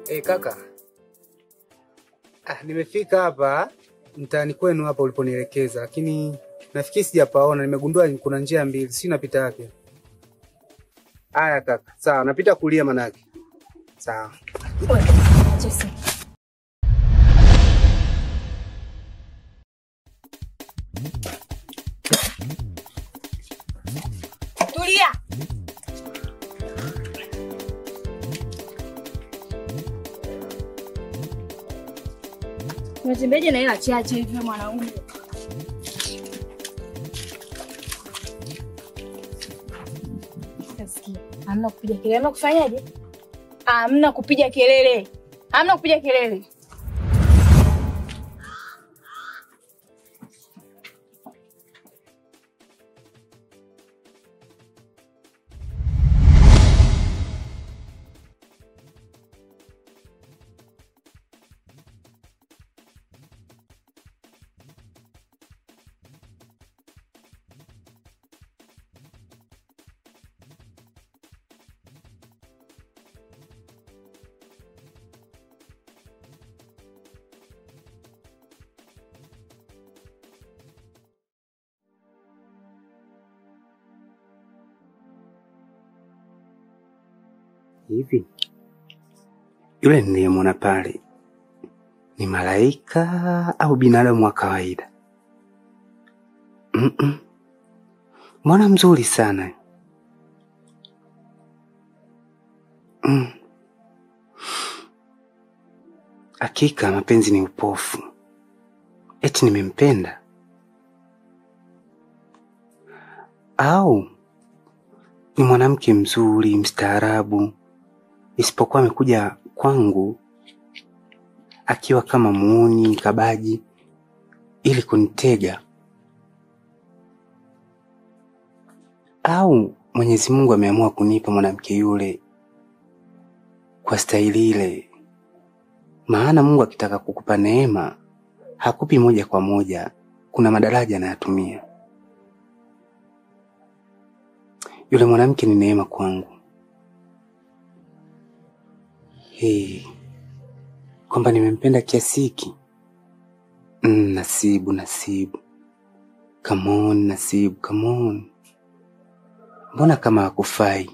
Kaka. Nimefika hapa mtaani kwenu hapa uliponielekeza, lakini nafikiri sijapaona. Nimegundua kuna njia mbili, si napita wapi? Haya kaka, sawa, napita kulia manake. Sawa. Tulia. Unatembeje na hela chache hivi mwanaume? Sikia, hamna kupiga kelele. Hamna kufanyaje? Hamna kupiga kelele. Hamna kupiga kelele. Hivi yule niliyemwona pale ni malaika au binadamu wa kawaida? Mbona mzuri sana. Hakika mapenzi ni upofu. Eti nimempenda? Au ni mwanamke mzuri, mstaarabu, isipokuwa amekuja kwangu akiwa kama muuni kabaji ili kunitega? Au Mwenyezi Mungu ameamua kunipa mwanamke yule kwa staili ile? Maana Mungu akitaka kukupa neema hakupi moja kwa moja, kuna madaraja anayatumia. Yule mwanamke ni neema kwangu. Kwamba nimempenda kiasi hiki. Nasibu. Come on Nasibu, come on. Mbona kama hakufai?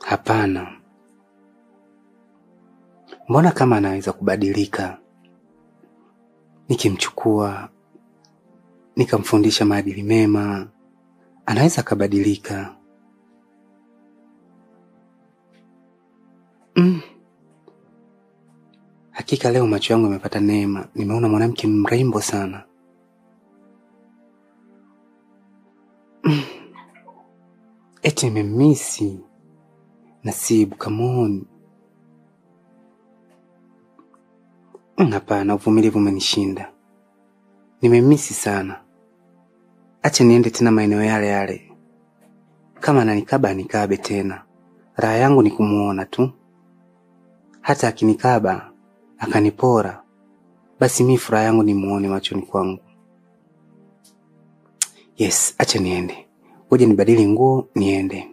Hapana. Mbona kama anaweza kubadilika? Nikimchukua, nikamfundisha maadili mema, anaweza kubadilika. Hakika leo macho yangu yamepata neema. Nimeona mwanamke mrembo sana. Eti nimemisi. Nasibu, come on. Hapana, uvumilivu umenishinda. Nimemisi sana. Acha niende tena maeneo yale yale. Kama ananikaba nikabe tena. Raha yangu ni kumuona tu. Hata akinikaba akanipora, basi mimi furaha yangu ni muone machoni kwangu. Yes, acha niende. Ngoja nibadili nguo niende.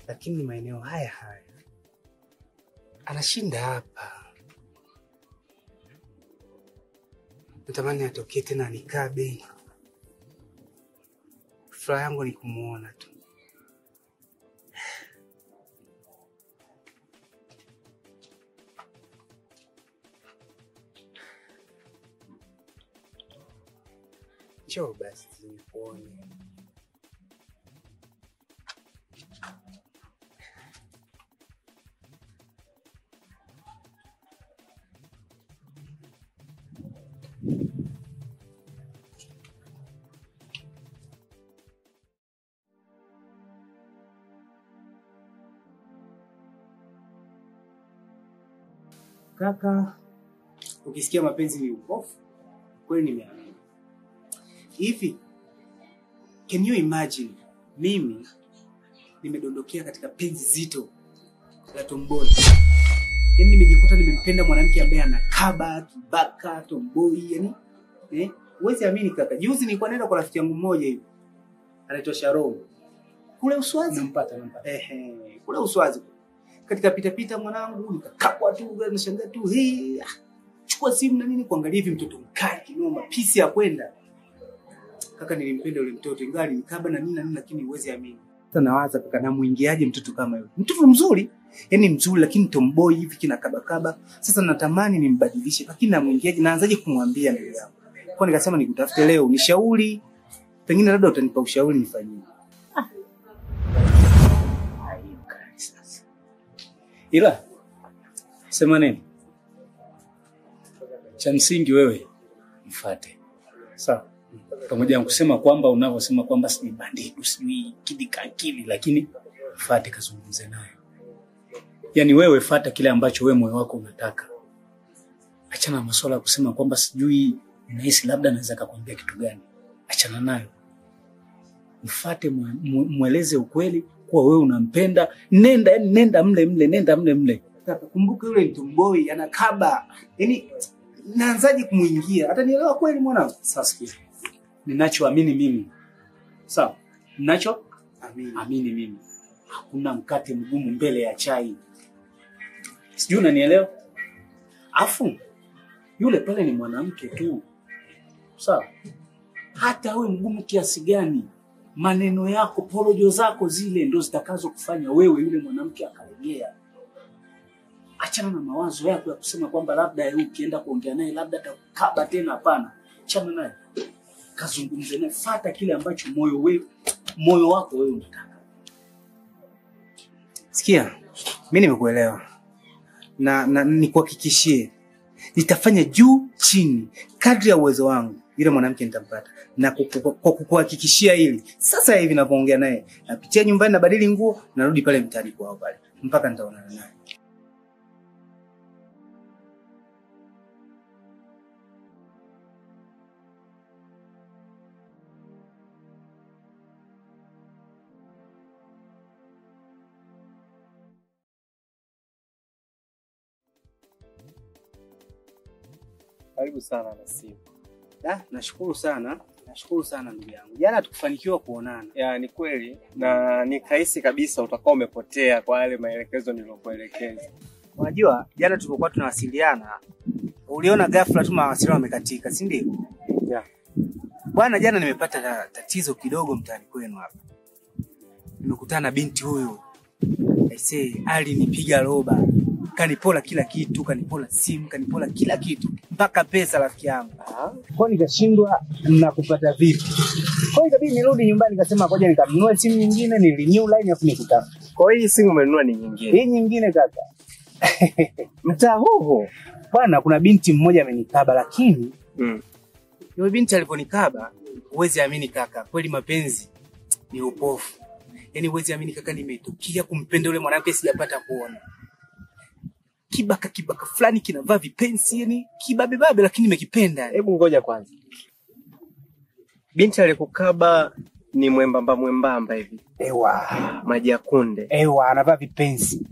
Lakini maeneo haya anashinda hapa. Natamani atokee tena nikabe. Furaha yangu ni kumuona tu. Njoo basi nikuone. Kaka, ukisikia mapenzi ni upofu, kweli nimeamini. Hivi, can you imagine mimi nimedondokea katika penzi zito la tomboy. Yaani nimejikuta nimempenda mwanamke ambaye anakaba, kibaka, tomboy, yani huwezi amini kaka. Juzi nilikuwa naenda kwa rafiki yangu mmoja hivi. Anaitwa Sharon. Kule Uswazi nampata. Kule Uswazi. Katika pita mwanangu nikakabwa tu, nashangaa tu, chukua simu na nini kuangalia hivi mtoto mkali kinoma, pisi ya kwenda. Kaka nilimpenda yule mtoto, ingali nikaba na nini lakini huwezi amini. Sasa nawaza kaka, namuingiaje mtoto kama yule? Mtoto mzuri, yani mzuri lakini tomboy hivi kina kaba. Sasa natamani nimbadilishe, lakini namuingiaje, naanzaje kumwambia ndugu yangu? Kwa nikasema nikutafute leo, nishauri. Pengine labda utanipa ushauri nifanyie. Sasa. Ila sema nini? Cha msingi wewe mfuate. Sawa. Pamoja na kusema kwamba unavyosema kwamba si bandidu, si kidika akili, lakini fuate kazungumze naye. Yaani wewe fuata kile ambacho wewe moyo wako unataka. Achana na masuala ya kusema kwamba sijui nahisi labda naweza kukwambia kitu gani. Achana nayo. Mfuate, mueleze ukweli kuwa wewe unampenda. Nenda mle. Kumbuka yule mtomboy anakaba. Yaani naanzaje kumuingia? Hata nielewa kweli mwanangu. Sasa sikia. Ninachoamini mimi. Sawa. Amini mimi. Hakuna mkate mgumu mbele ya chai. Sijui unanielewa? Afu yule pale ni mwanamke tu. Sawa. Hata wewe mgumu kiasi gani, maneno yako, porojo zako zile ndo zitakazo kufanya wewe yule mwanamke akalegea. Achana na mawazo yako ya kusema kwamba labda yeye ukienda kuongea naye labda atakaba tena, hapana. Achana naye. Kazungumze naye, fuata kile ambacho moyo wako wewe unataka. Sikia, mimi nimekuelewa. Na nikuhakikishie nitafanya juu chini kadri ya uwezo wangu yule mwanamke nitampata. Na kukuhakikishia hili, sasa hivi ninapoongea naye, napitia nyumbani, nabadili nguo, narudi pale mtaani kwao pale mpaka nitaonana naye. Karibu sana Nasibu. Nashukuru sana ndugu yangu. Jana tukufanikiwa kuonana. Ya ni kweli, na nikahisi kabisa utakao umepotea kwa yale maelekezo niliyokuelekeza. Unajua jana tulipokuwa tunawasiliana, uliona ghafla tu mawasiliano yamekatika, si ndio? Yeah. Bwana, jana nimepata tatizo kidogo mtaani kwenu hapa. Nimekutana na binti huyo. Alinipiga roba. Kanipola kila kitu, kanipola simu, kanipola kila kitu, mpaka pesa rafiki yangu. Kwa nikashindwa na kupata vipi. Kwa hiyo ikabidi nirudi nyumbani, nikasema ngoja nikanunue simu nyingine, nirenew line afu nikutafuta. Kwa hiyo simu umenunua ni nyingine? Hii nyingine kaka. Mtaa huo bwana, kuna binti mmoja amenikaba, lakini yule binti aliponikaba, huwezi amini kaka, kweli mapenzi ni upofu. Yaani huwezi amini kaka, nimetukia kumpenda yule mwanamke sijapata kuona. Kibaka fulani kinavaa vipensi, yani kibabe lakini nimekipenda. Hebu ngoja kwanza. Binti alikukaba ni mwembamba hivi. Maji ya kunde. Anavaa vipensi.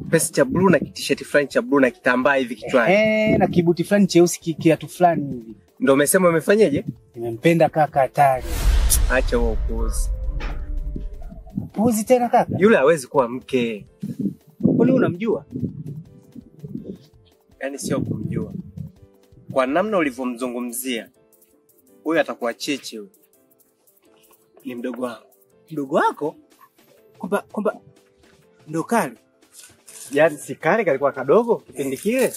Pesi cha blue na t-shirt fulani cha blue na kitambaa hivi kichwani. Na kibuti fulani cheusi kiatu fulani hivi. Ndio umesema umefanyaje? Nimempenda kaka hatari. Acha wewe upuuzi. Upuuzi tena kaka? Yule hawezi kuwa mke. Kwani unamjua? Yaani sio kumjua. Kwa namna ulivyomzungumzia, huyu atakuwa cheche huyu. Ni mdogo wangu. Mdogo wako? Kumba ndo kale. Yaani si kale kalikuwa kadogo kipindi kile.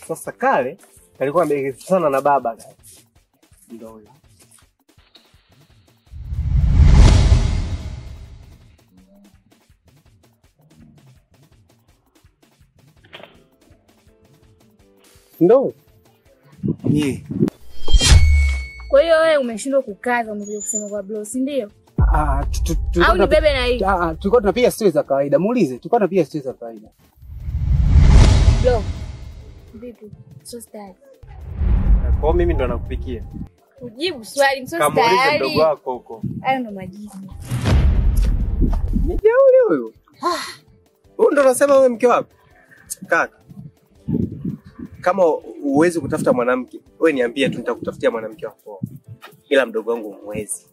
Sasa kale kalikuwa mbele sana na baba kale. Ndio huyo. Ndo. Kwa hiyo wewe umeshindwa kukaza, umekuja kusema kwa bro, si ndio? Au ni bebe na hii? Tulikuwa tunapiga stories za kawaida. Muulize, tulikuwa tunapiga stories za kawaida. Bro, vipi? So style. Kwa mimi ndo nakupikia. Ujibu swali so Kama ulize style. mdogo wako huko. Hayo ndo majibu. Ni jeuri huyo. Huyu ndo unasema wewe mke wako? Kaka. Kama uwezi kutafuta mwanamke, wewe niambie tu nitakutafutia mwanamke wako. Ila mdogo wangu muwezi.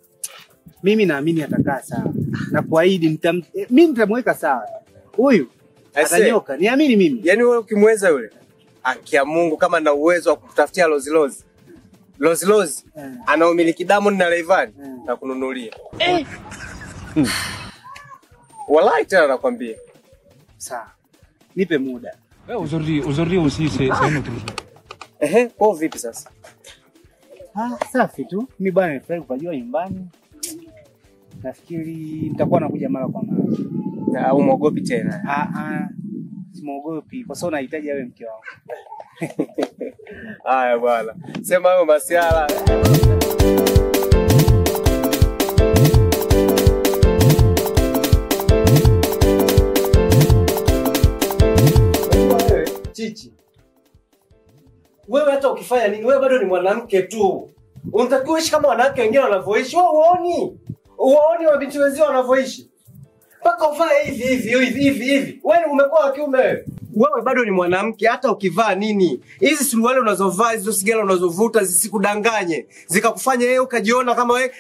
Mimi naamini atakaa sawa. Na kuahidi mimi nitamweka sawa. Huyu atanyoka. Niamini mimi. Yaani wewe ukimweza yule, akia Mungu kama na uwezo wa kutafutia lozi. Anaumiliki Diamond na Rayvanny na kununulia. Wallahi tena nakwambia. Sawa. Nipe muda. Aujourd'hui aussi c'est un autre jour. Kwa vipi sasa? Safi tu. Mimi bwana nifurahi kupajua nyumbani. Nafikiri nitakuwa nakuja mara kwa mara. Na umogopi tena? Simogopi kwa sababu nahitaji awe mke wangu. Haya bwana. Sema hayo masiala. Chichi. Wewe hata ukifanya nini, wewe bado ni mwanamke tu. Unatakiwa uishi kama wanawake wengine wanavyoishi. Wewe uone mabinti wenzio wanavyoishi. Mpaka uvae hivi. Wewe umekuwa wa kiume wewe. Wewe bado ni mwanamke hata ukivaa nini. Hizi suruali unazovaa, hizo sigara unazovuta zisikudanganye. Zikakufanya wewe ukajiona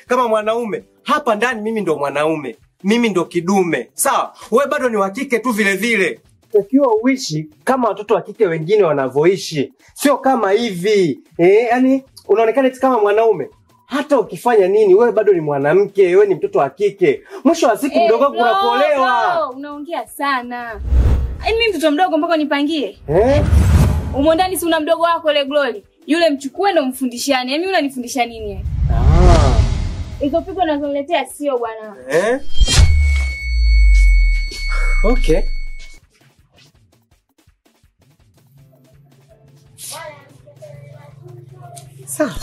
kama mwanaume. Hapa ndani mimi ndo mwanaume. Mimi ndo kidume. Sawa? Wewe bado ni wa kike tu vile vile. Ukiwa uishi kama watoto wa kike wengine wanavyoishi. Sio kama hivi. Yaani unaonekana kama mwanaume. Hata ukifanya nini, wewe bado ni mwanamke, wewe ni mtoto wa kike. Mwisho wa siku mdogo wako unakuolewa. Unaongea sana. Mimi mtoto mdogo mpaka nipangie? Umo ndani si una mdogo wako ile Glory. Yule mchukue ndo mfundishane. Yaani unanifundisha nini? Hizo pigo nazoletea sio bwana. Okay. Sawa.